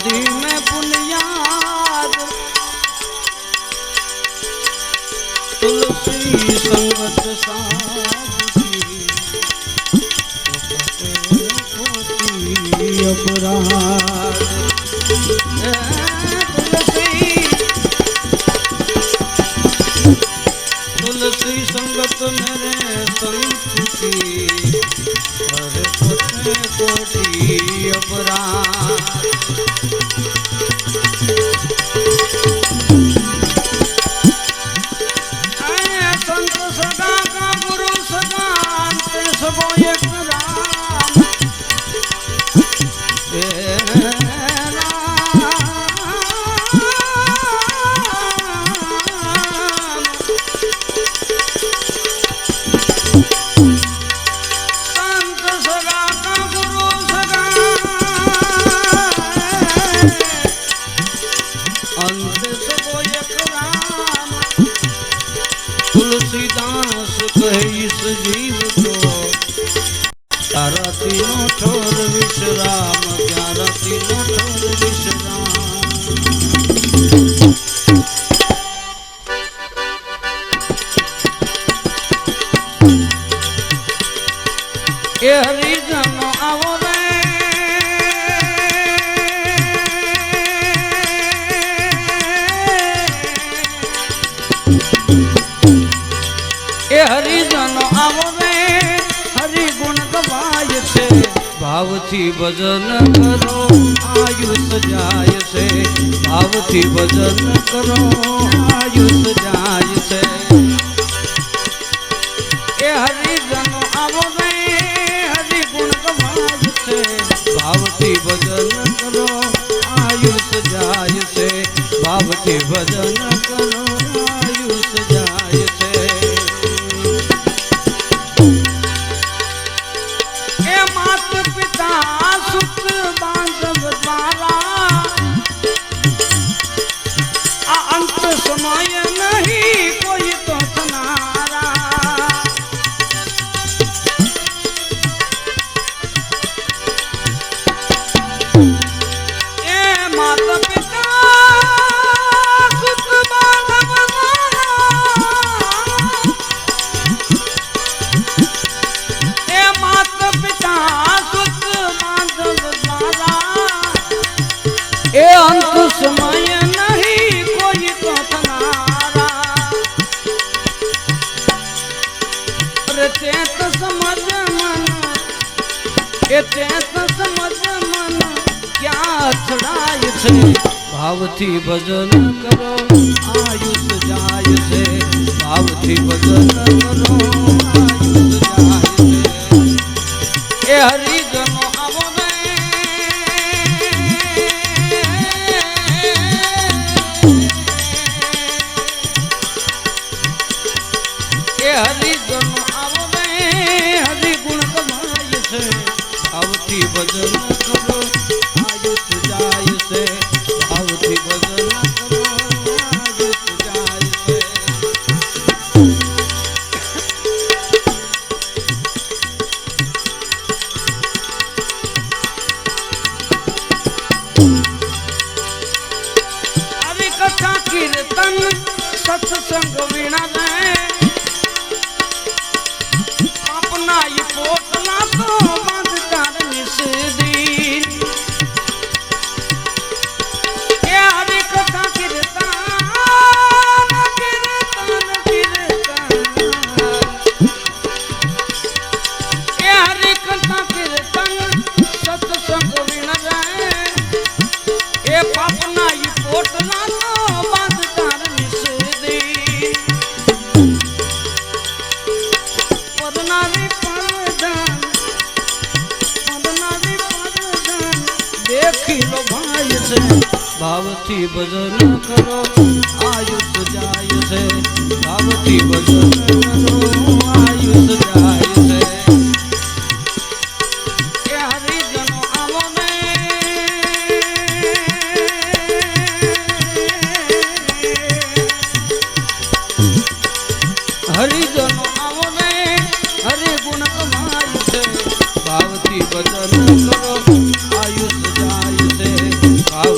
समाधि में पुण्याद तुलसी संगत साधु अपराध तुलसी संगत मेरे संत की हर कोटि अपराध संत सदा का गुरु सदा अंत सबो एक राम तुलसीदास कहे इस जीव को तारा तीनों ठोर विश्राम प्यारा तीनों ठोर विश्राम ए हरिजन आवो रे ए हरिजन आवो रे हरि गुण गवाय से भावथी भजन करो आयुष जाय से भावथी भजन करो आयुष जाय से ए हरिजन आवो रे हरि गुण गवाय से भावथी भजन करो आयुष जाय से भावथी भजन करो आयुष जाय से ए मात पिता सुत बांधव द्वारा अंत समय नहीं कोई तो सुनारा ए माता पिता सुत बांधव द्वारा ए माता पिता सुत बांधव द्वारा ए अंत समय नहीं कोई तो तनारा रे चेत समझ मन ए चेत समझ मन क्या छड़ाय से भावथी भजन करो आयुष जाय से भावथी भजन करो आयुष जाय से ए हरिजन आवो रे ए हरिजन आवो रे हरि गुण कमाय से भावथी भजन करो आयुष जाय से भावथी भजन करो आयुष जाय से हरि कथा कीर्तन सत्संग वीणा में अपना ये पोटला तो बंद कर निस्दी ये हरि कथा कीर्तन कीर्तन कीर्तन ये हरि कथा कीर्तन सत्संग वीणा जाए ये अपना ये पोटला तो बंद कर निस्दी पदनारी परदान देखी लो भाई से भावथी भजन करो आयुष जाय से भावथी भजन करो आयुष जाय से ए हरिजन आवो रे हरिजन आवो रे हरि गुण कमाय से भावथी भजन करो आयुष जाय से भाव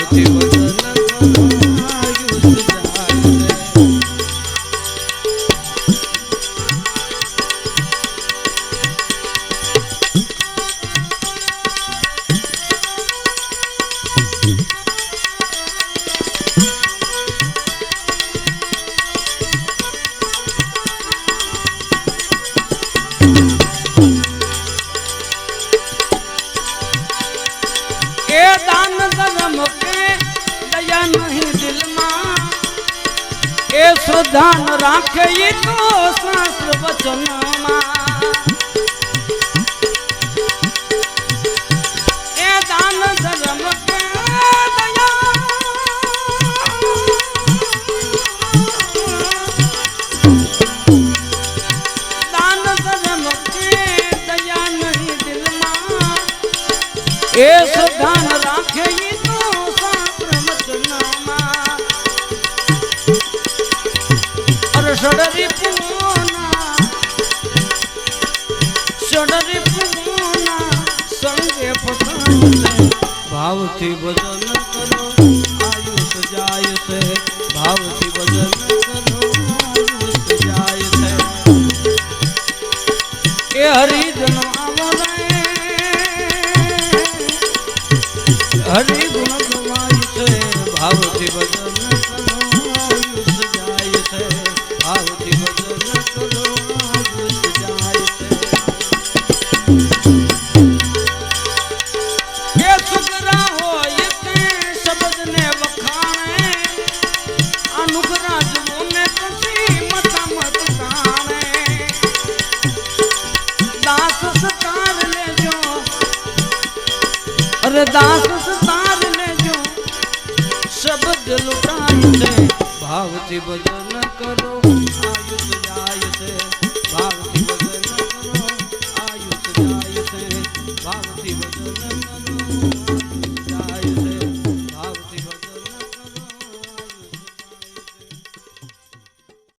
ध्यान राखे ये तो शास्त्र वचन ए दान धर्म के दया दान धर्म के दया नहीं दिल मां ऐस ध्यान राखे ये तो शास्त्र वचन षडरी पूना संगे पठान से भाव थी भजन करो आयुष जाय से भाव थी भजन करो आयुष जाय से ए हरि जन आवरे हरि गुण गवाय से भाव थी भजन करो आयुष जाय से भावती भजन करो आयुष जाय से ये सुखरा हो ये शब्द ने वखाणे अनुग्रह जो ने तुसी मता मत काणे दास सतार ले जो अरे दास सतार ले जो शब्द लुटाई से भावती भजन करो आयुष जाय से भावती